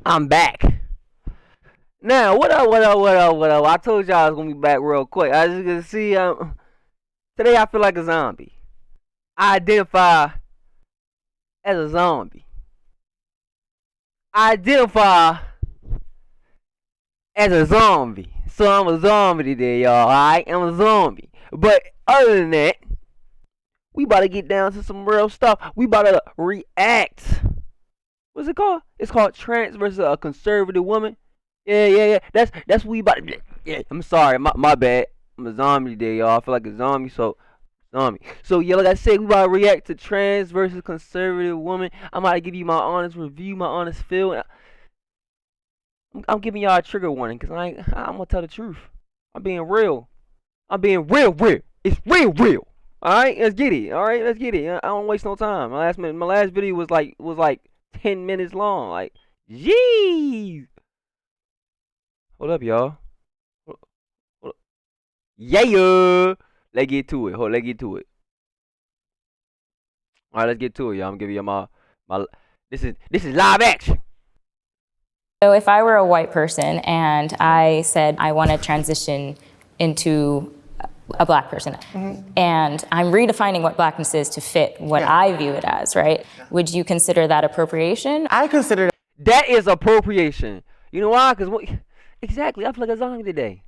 I'm back. Now, what up, what up, what up, what up? I told y'all I was gonna be back real quick. As you can see, today I feel like a zombie. I identify as a zombie. I identify as a zombie. So I'm a zombie today, y'all, alright? I'm a zombie. But other than that, we about to get down to some real stuff. We about to react. What's it called? It's called Trans versus a Conservative Woman. Yeah, yeah, yeah. That's what we about to. Yeah, I'm sorry, my bad. I'm a zombie today, y'all. I feel like a zombie, so zombie. So yeah, like I said, we about to react to Trans versus Conservative Woman. I'm about to give you my honest review, my honest feel. I'm giving y'all a trigger warning, cause I'm gonna tell the truth. I'm being real. I'm being real, real. It's real, real. All right, let's get it. All right, let's get it. I don't waste no time. My last video was like 10 minutes long. Like, jeez. Hold up, y'all. Hold up. Yeah. Let's get to it. Let's get to it. All right, let's get to it, y'all. I'm gonna give you my. This is live action. So if I were a white person and I said I want to transition into a black person, and I'm redefining what blackness is to fit what I view it as, right? Would you consider that appropriation? I consider that is appropriation. You know why? Exactly. I feel like a zombie today.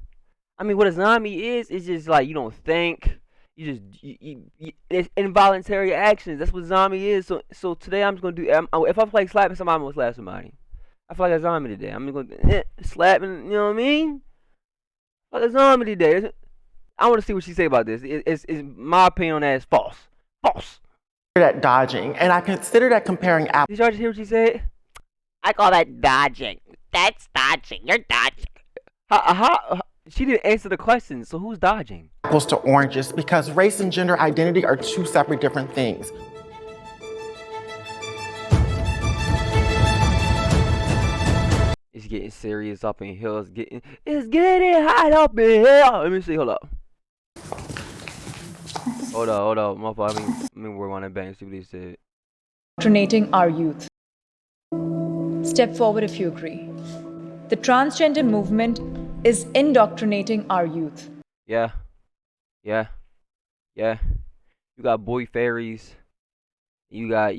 I mean, what a zombie is just like you don't think. You just it's involuntary actions. That's what zombie is. So today I'm just gonna do. If I feel like slapping somebody, I'm gonna slap somebody. I feel like a zombie today. I'm gonna slapping. You know what I mean? Like a zombie today. I want to see what she say about this. It's my opinion on that is false. False. that dodging, and I consider that comparing apples. Did y'all just hear what she said? I call that dodging. That's dodging. You're dodging. She didn't answer the question, so who's dodging? Apples to oranges, because race and gender identity are two separate different things. It's getting serious up in here. It's getting hot up in here. Let me see. Hold up. Hold up. My fault. Let me work on that back and see what he said. Indoctrinating our youth. Step forward if you agree. The transgender movement is indoctrinating our youth. Yeah. You got boy fairies. You got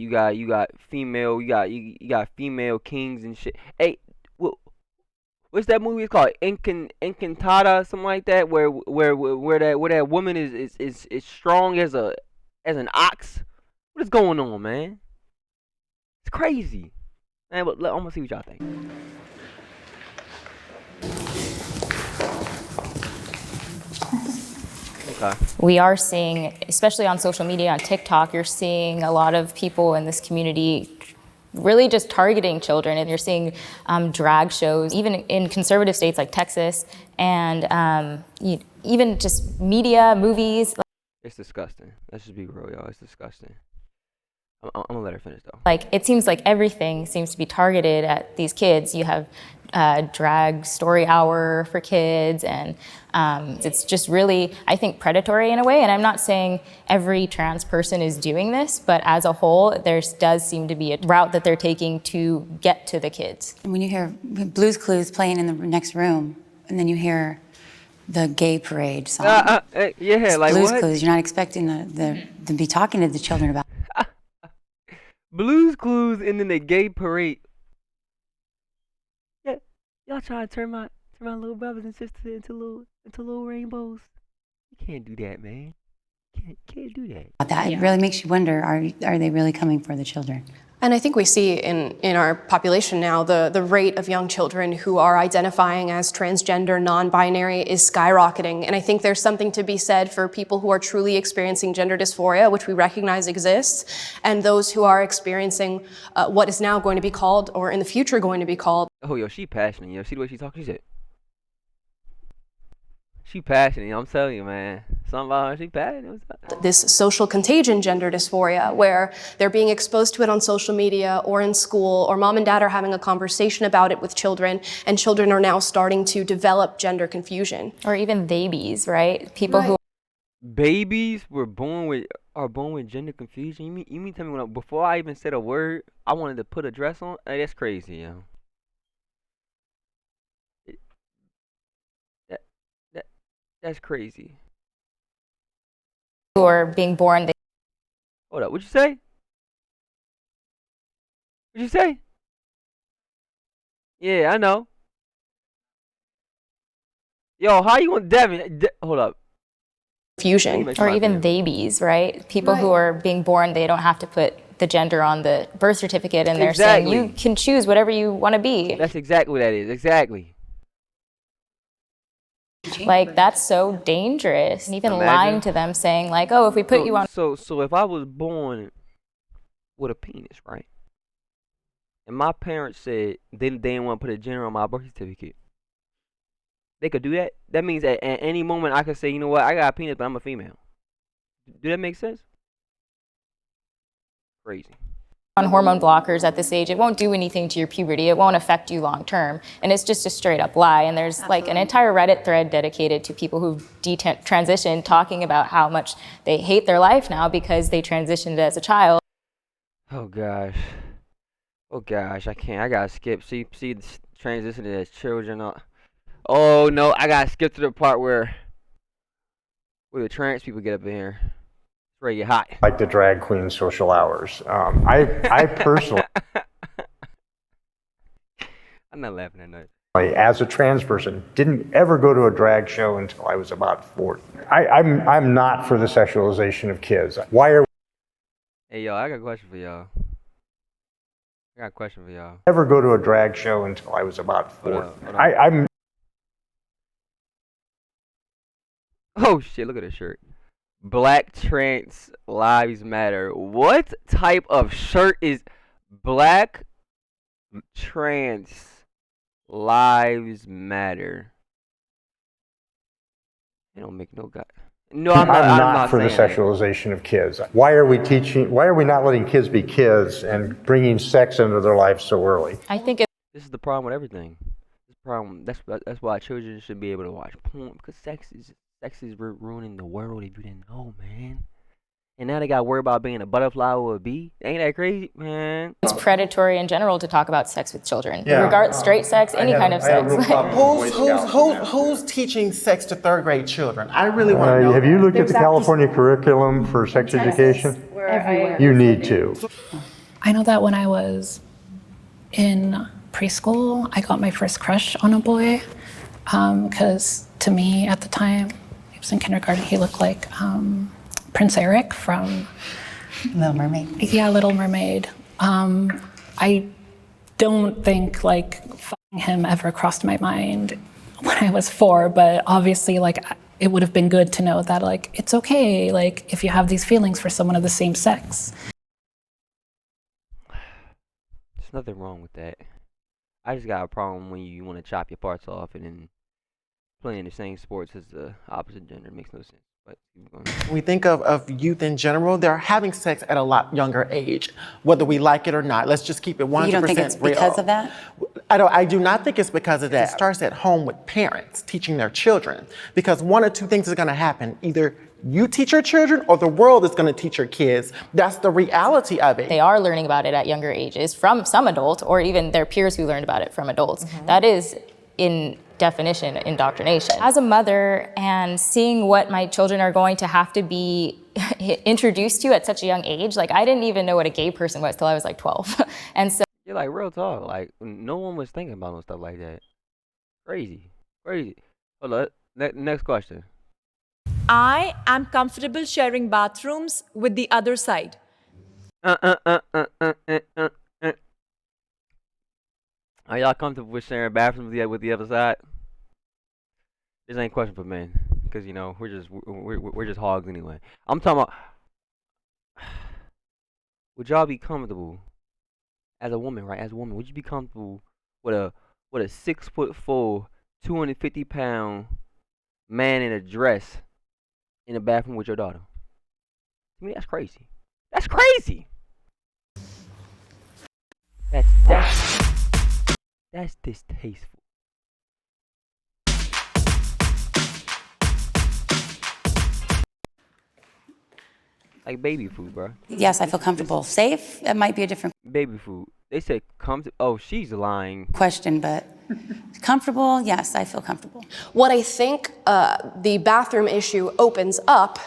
female. You got female kings and shit. Hey, what's that movie? It's called Encantada, something like that. Where that woman is strong as an ox. What is going on, man? It's crazy. Man, but I'm gonna see what y'all think. Okay. We are seeing, especially on social media, on TikTok, you're seeing a lot of people in this community really just targeting children, and you're seeing drag shows, even in conservative states like Texas, and even just media, movies. It's disgusting. Let's just be real, y'all. It's disgusting. I'm gonna let her finish though. Like, it seems like everything seems to be targeted at these kids. You have drag story hour for kids, and it's just really, I think, predatory in a way. And I'm not saying every trans person is doing this, but as a whole, there does seem to be a route that they're taking to get to the kids. When you hear Blue's Clues playing in the next room, and then you hear the gay parade song. Yeah, like Blue's what? Clues, you're not expecting to be talking to the children about. Blues Clues and then the gay parade. Yeah, y'all trying to turn my little brothers and sisters into little rainbows. You can't do that, man. Can't do that. That it really makes you wonder: are they really coming for the children? And I think we see in our population now the rate of young children who are identifying as transgender, non-binary is skyrocketing. And I think there's something to be said for people who are truly experiencing gender dysphoria, which we recognize exists, and those who are experiencing what is now going to be called, or in the future going to be called. Oh, yo, she passionate. Yo, see the way she talking? She said, she passionate. I'm telling you, man. Something about her, she passionate. This social contagion gender dysphoria, where they're being exposed to it on social media or in school, or mom and dad are having a conversation about it with children, and children are now starting to develop gender confusion. Or even babies, right? People who babies are born with gender confusion. You mean tell me before I even said a word, I wanted to put a dress on? Hey, that's crazy, yo. That's crazy. Who are being born, Hold up, what'd you say? What'd you say? Yeah, I know. Yo, how you gonna Devin? Hold up. Fusion. or even babies, right? People who are being born, they don't have to put the gender on the birth certificate, and they're saying you can choose whatever you want to be. That's exactly what that is. Exactly. Like, that's so dangerous. And even lying to them, saying like, oh, if we put you on. So if I was born with a penis, right? And my parents said they didn't want to put a gender on my birth certificate, they could do that. That means at any moment I could say, you know what, I got a penis, but I'm a female. Do that make sense? Crazy. On hormone blockers at this age, it won't do anything to your puberty. It won't affect you long term. And it's just a straight up lie. And there's like an entire Reddit thread dedicated to people who've transitioned, talking about how much they hate their life now because they transitioned as a child. Oh gosh. Oh gosh, I can't. I gotta skip. See this transition as children. Oh no, I gotta skip to the part where the trans people get up in here. It's ready to get hot. Like the drag queen social hours. I personally, I'm not laughing at that. as a trans person, didn't ever go to a drag show until I was about 40. I'm not for the sexualization of kids. Why are Hey y'all, I got a question for y'all. Never go to a drag show until I was about 40. Hold on. I'm Oh shit, look at this shirt. Black Trans Lives Matter. What type of shirt is Black Trans Lives Matter? It don't make no god. No, I'm not for the saying that. sexualization of kids. Why are we not letting kids be kids and bringing sex into their lives so early? I think This is the problem with everything. This problem. That's why children should be able to watch porn, because sex is ruining the world if you didn't know, man. And now they got to worry about being a butterfly or a bee. Ain't that crazy, man? it's predatory in general to talk about sex with children. Regardless, straight sex, any kind of sex. Who's teaching sex to third grade children? I really want to know. Have you looked at the California curriculum for sex education? You need to. I know that when I was in preschool, I got my first crush on a boy, because to me at the time, he was in kindergarten, he looked like Prince Eric from Little Mermaid. Yeah, Little Mermaid. I don't think like fucking him ever crossed my mind when I was 4, but obviously like it would have been good to know that like it's okay, like if you have these feelings for someone of the same sex. There's nothing wrong with that. I just got a problem when you want to chop your parts off and then playing the same sports as the opposite gender. It makes no sense. But When we think of youth in general, they're having sex at a lot younger age, whether we like it or not. Let's just keep it 100% real. You don't think it's because of that? I do not think it's because of that. It starts at home with parents teaching their children, because one or two things is going to happen. Either you teach your children or the world is going to teach your kids. That's the reality of it. They are learning about it at younger ages from some adult, or even their peers who learned about it from adults. That is, in definition, indoctrination. As a mother, and seeing what my children are going to have to be introduced to at such a young age, like I didn't even know what a gay person was till I was like 12. And so you're like, real talk, like no one was thinking about no stuff like that. Crazy. Hold up. Next question. I am comfortable sharing bathrooms with the other side. Are y'all comfortable with sharing bathrooms with the other side? This ain't a question for men, because you know we're just hogs anyway. I'm talking about, would y'all be comfortable as a woman, right? As a woman, would you be comfortable with a 6'4", 250-pound man in a dress in the bathroom with your daughter? I mean, that's crazy. That's crazy. That's distasteful. Like baby food, bro. Yes, I feel comfortable. Safe? That might be a different. Baby food. They said oh, she's lying. Question, but comfortable? Yes, I feel comfortable. What I think the bathroom issue opens up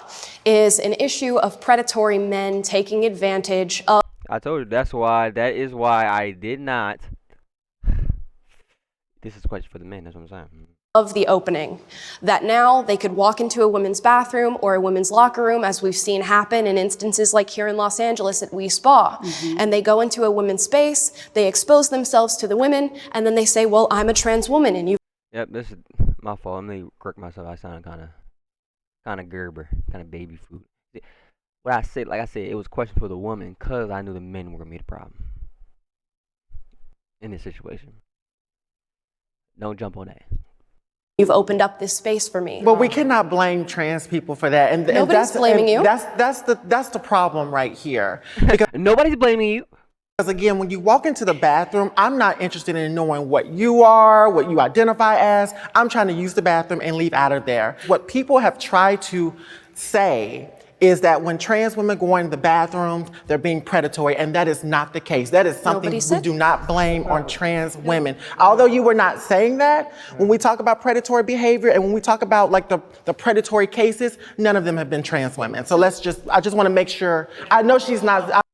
is an issue of predatory men taking advantage of. I told you that is why I did not. This is a question for the men, that's what I'm saying. Of the opening, that now they could walk into a women's bathroom or a women's locker room, as we've seen happen in instances like here in Los Angeles at WE Spa. And they go into a women's space, they expose themselves to the women, and then they say, well, I'm a trans woman, and you. Yep, this is my fault. I'm gonna correct myself. I sound kind of Gerber, kind of baby food. What I said, like I said, it was a question for the woman, cause I knew the men were gonna be the problem in this situation. Don't jump on that. You've opened up this space for me. But we cannot blame trans people for that. And Nobody's blaming you. That's the problem right here. Because Nobody's blaming you. again, when you walk into the bathroom, I'm not interested in knowing what you are, what you identify as. I'm trying to use the bathroom and leave out of there. What people have tried to say is that when trans women go into the bathrooms, they're being predatory, and that is not the case. That is something we do not blame on trans women. Although you were not saying that, when we talk about predatory behavior and when we talk about like the predatory cases, none of them have been trans women. So I just want to make sure. I know she's not.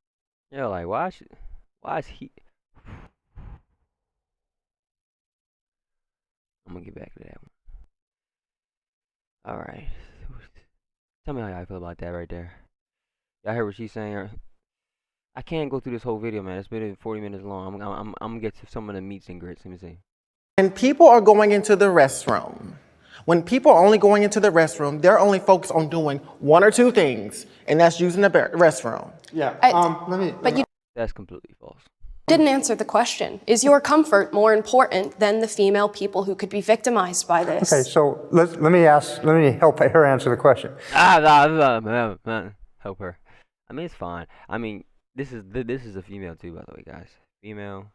Yeah, like why is he? I'm gonna get back to that one. All right. Tell me how y'all feel about that right there. Y'all heard what she's saying? I can't go through this whole video, man. It's been 40 minutes long. I'm gonna get to some of the meats and grits. Let me see. When people are going into the restroom, when people are only going into the restroom, they're only focused on doing one or two things, and that's using the restroom. Yeah. That's completely false. Didn't answer the question. Is your comfort more important than the female people who could be victimized by this? Okay, so let me help her answer the question. Help her. I mean, it's fine. I mean, this is a female too, by the way, guys. Female.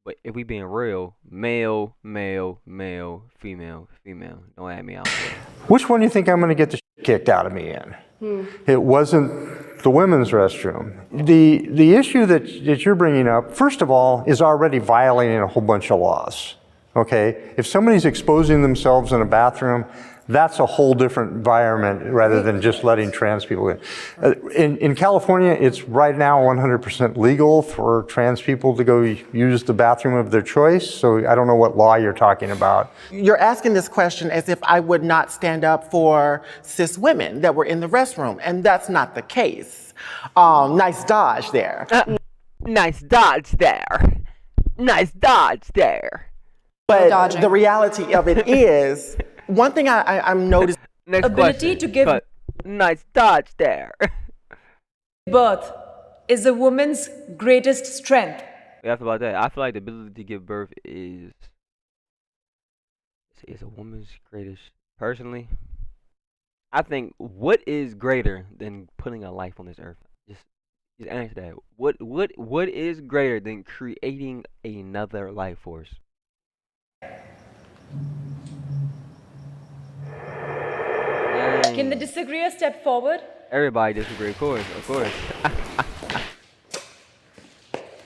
But if we being real, male, female. Don't add me out there. Which one do you think I'm going to get the shit kicked out of me in? It wasn't the women's restroom. The issue that you're bringing up, first of all, is already violating a whole bunch of laws. Okay? If somebody's exposing themselves in a bathroom, that's a whole different environment rather than just letting trans people in. In California, it's right now 100% legal for trans people to go use the bathroom of their choice. So I don't know what law you're talking about. You're asking this question as if I would not stand up for cis women that were in the restroom, and that's not the case. Nice dodge there. Nice dodge there. But the reality of it is, one thing I'm noticing. Next Ability question. to give Nice dodge there. birth is a woman's greatest strength. We have about that. I feel like the ability to give birth is a woman's greatest. Personally, I think what is greater than putting a life on this earth? Just answer that. What is greater than creating another life force? Can the disagreeer step forward? Everybody disagree, of course.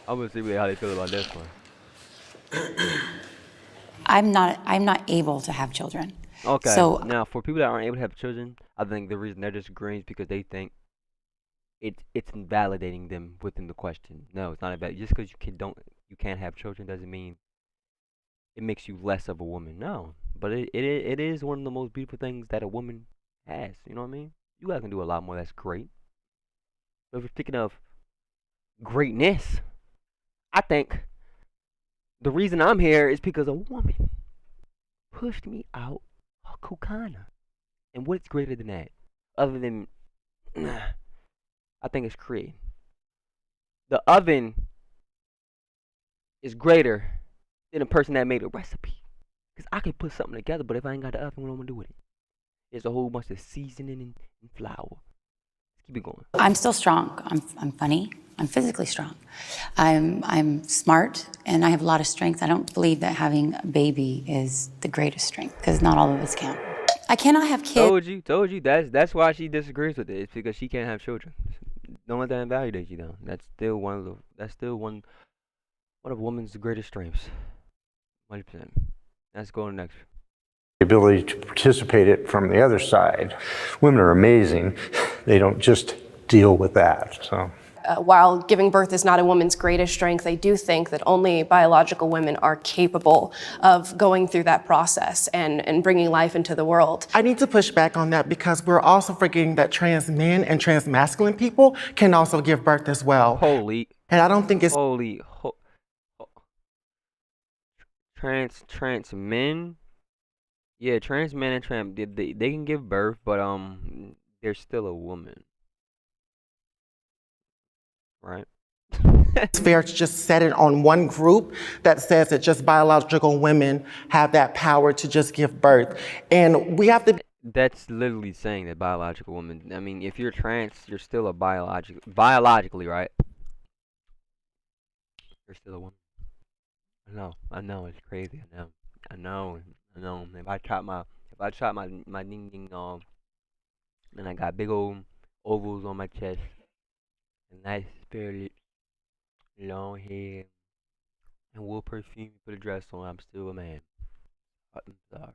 I'm gonna see how they feel about this one. I'm not able to have children. Okay. So now, for people that aren't able to have children, I think the reason they're disagreeing is because they think it's invalidating them within the question. No, it's not about just because you can't have children doesn't mean it makes you less of a woman. No, but it is one of the most beautiful things that a woman has. You know what I mean? You guys can do a lot more. That's great. But if you're thinking of greatness, I think the reason I'm here is because a woman pushed me out of Kokana. And what's greater than that? Other than, I think it's creating. The oven is greater than a person that made a recipe. Because I can put something together, but if I ain't got the oven, what am I going to do with it? There's a whole bunch of seasoning and flour. Let's keep it going. I'm still strong. I'm funny. I'm physically strong. I'm smart, and I have a lot of strength. I don't believe that having a baby is the greatest strength, because not all of us can. I cannot have kids. Told you. That's why she disagrees with it. It's because she can't have children. Don't let that invalidate you, though. That's still one of a woman's greatest strengths. 100%. Let's go next. The ability to participate it from the other side. Women are amazing. They don't just deal with that. So. While giving birth is not a woman's greatest strength, I do think that only biological women are capable of going through that process and bringing life into the world. I need to push back on that because we're also forgetting that trans men and trans masculine people can also give birth as well. Holy. And I don't think it's trans men. Yeah, trans men and they can give birth, but they're still a woman. Right? It's fair to just set it on one group that says that just biological women have that power to just give birth. And we have to... That's literally saying that biological women, I mean, if you're trans, you're still a biologically, right? You're still a woman. I know, it's crazy, I know. If I chop my ding ding off, and I got big old ovals on my chest, and nice spirited, long hair, and wool perfume, put a dress on, I'm still a man. I'm sorry.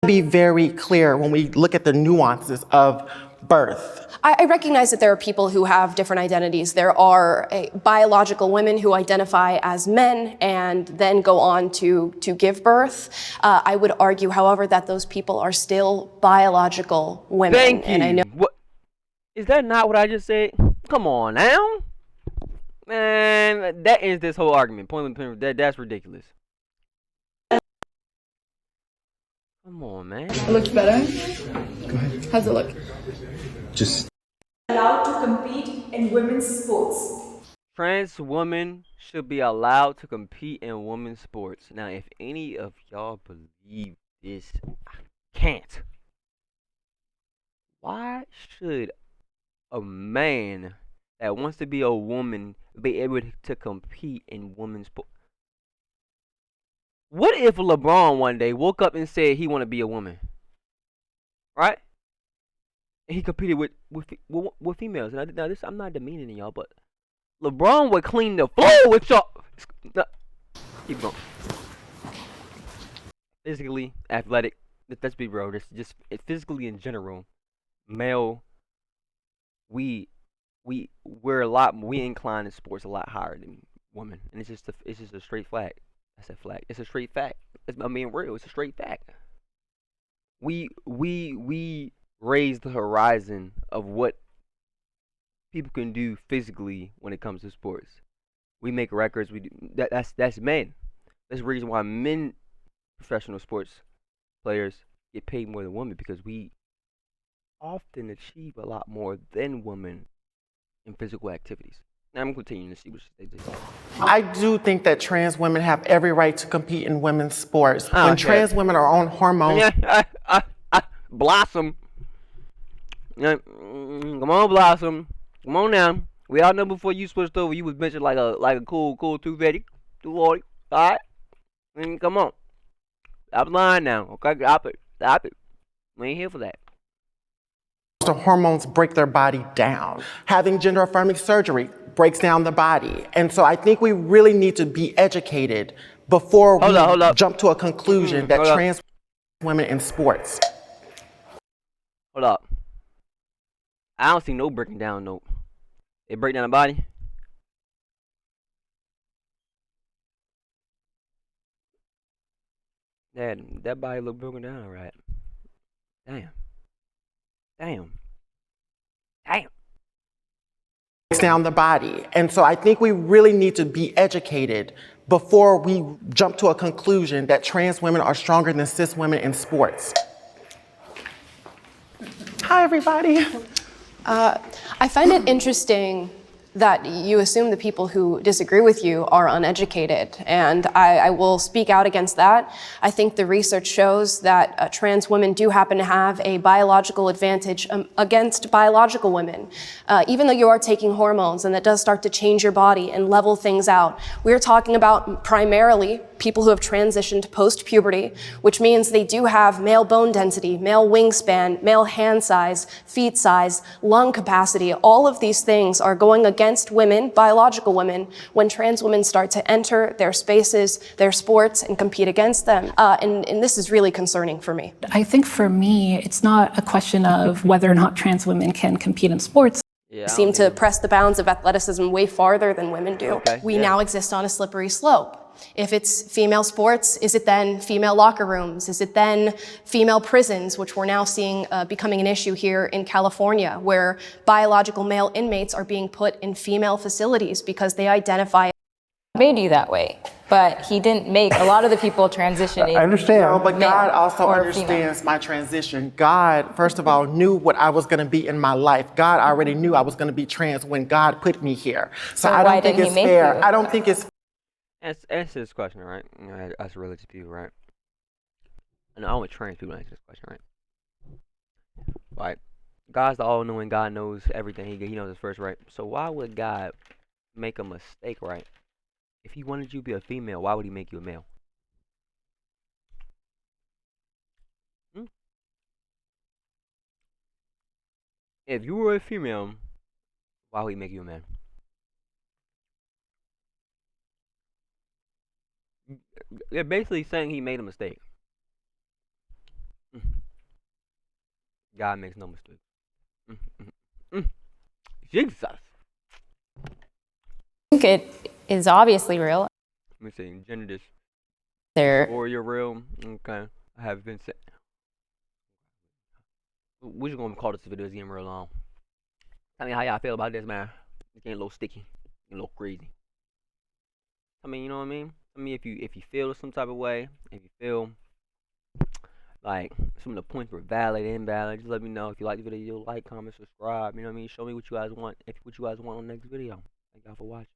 Be very clear when we look at the nuances of birth. I recognize that there are people who have different identities. There are biological women who identify as men and then go on to give birth. I would argue, however, that those people are still biological women. Thank you. And I know. What? Is that not what I just said? Come on now. Man, that ends this whole argument. That's ridiculous. Come on, man. It looks better? Go ahead. How's it look? Just Allowed to compete in women's sports. Trans women should be allowed to compete in women's sports. Now, if any of y'all believe this, I can't. Why should a man that wants to be a woman be able to compete in women's sports? What if LeBron one day woke up and said he want to be a woman, right? And he competed with females. And I'm not demeaning y'all, but LeBron would clean the floor with y'all. No, keep going. Physically, athletic. Let's be real. Just physically in general, male. We're inclined in sports a lot higher than women, and it's just a straight flag. That's a flag. It's a straight fact. I'm being real. It's a straight fact. We raise the horizon of what people can do physically when it comes to sports. We make records. We do that's men. That's the reason why men, professional sports players, get paid more than women, because we often achieve a lot more than women in physical activities. Now I'm continuing to see what they do. I do think that trans women have every right to compete in women's sports. When trans women are on hormones. Blossom. Come on, Blossom. Come on now. We all know before you switched over, you was benching like a cool 250, 240. All right? Come on. Stop lying now. Okay, stop it. We ain't here for that. The hormones break their body down. Having gender affirming surgery breaks down the body. And so I think we really need to be educated before we jump to a conclusion that trans women in sports. Hold up. I don't see no breaking down, no. They break down the body? That body look broken down, alright. Damn. Breaks down the body. And so I think we really need to be educated before we jump to a conclusion that trans women are stronger than cis women in sports. Hi, everybody. I find it interesting that you assume the people who disagree with you are uneducated, and I will speak out against that. I think the research shows that trans women do happen to have a biological advantage against biological women. Even though you are taking hormones, and that does start to change your body and level things out, we're talking about primarily people who have transitioned post-puberty, which means they do have male bone density, male wingspan, male hand size, feet size, lung capacity. All of these things are going against women, biological women, when trans women start to enter their spaces, their sports, and compete against them. And this is really concerning for me. I think for me, it's not a question of whether or not trans women can compete in sports. Yeah, Seem to press the bounds of athleticism way farther than women do. Okay, We yeah. now exist on a slippery slope. If it's female sports, is it then female locker rooms? Is it then female prisons, which we're now seeing becoming an issue here in California, where biological male inmates are being put in female facilities because they identify Made you that way, but he didn't make a lot of the people transitioning. I understand. No, but male God also or understands my transition. God, first of all, knew what I was going to be in my life. God already knew I was going to be trans when God put me here. So I why don't think didn't it's he make fair. you? I don't think it's Answer this question, right? You know, as religious people, right? And only trans people answer this question, right? Right. God's the all-knowing. God knows everything. He knows us first, right? So why would God make a mistake, right? If he wanted you to be a female, why would he make you a male? If you were a female, why would he make you a man? They're basically saying he made a mistake. God makes no mistakes. Jesus. I think it is obviously real. Let me see. Gender this. There, Or you're real. Okay. I have been said. We're just gonna call this video getting real long. Tell me how y'all feel about this, man. It's getting a little sticky, a little crazy. I mean, you know what I mean? I mean, if you feel some type of way, if you feel like some of the points were valid, invalid, just let me know. If you like the video, like, comment, subscribe. You know what I mean? Show me what you guys want. If what you guys want on the next video. Thank y'all for watching.